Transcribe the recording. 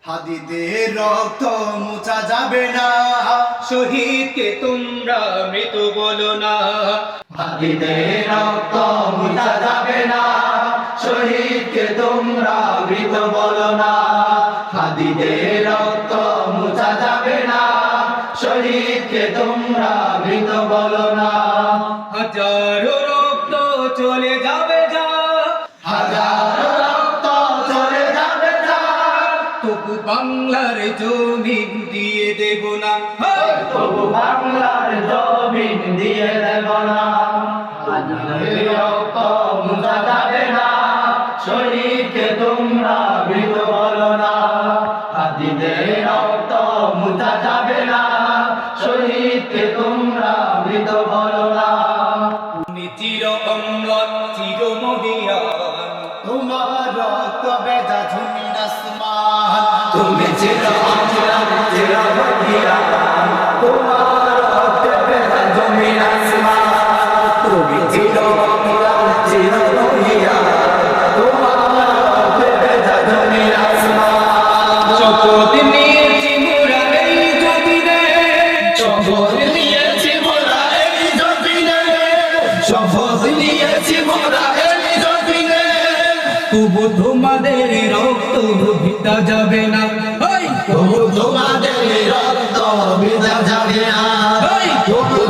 হাদিদের রক্ত মুছা যাবে না, শহীদকে তোমরা মৃত বলো না। হাদিদের রক্ত মুছা যাবে না, শহীদকে তোমরা মৃত বলো না। হাদিদের রক্ত মুছা যাবে না, শহীদকে তোমরা মৃত বলো না। হাজারো রক্ত চলে যাবে যা, হাজারো রক্ত চলে যাবে যা, তবু বাংলার জমিন দিয়ে দেব না। তবু বাংলার জমিন দিয়ে দেব না। হাদিদের রক্ত মুছা যাবে না, শহীদকে তোমরা মৃত বলো না। হাদিদের রক্ত মুছা যাবে না, শহীদকে তোমরা মৃত বলো না। তুমি চির অম্লান চির মহিয়ান, তোমার রক্ত বেজা জমিন আসমান, তুমি চির অম্লান চির মহিয়ান, তোমার রক্ত বেজা জমিন আসমান, তুমি চির অম্লান চির মহিয়ান। তোমার রক্ত বেজা জমিন আসমান। শপথ নিয়েছি মোরা এই জমিনে, শপথ নিয়েছি মোরা এই জমিনে, শপথ নিয়েছি মোরা এই জমিনে, তবু তোমাদের রক্ত ভিতা যাবে না। তবু তোমাদের রক্ত ভিজা যাবে না, তবু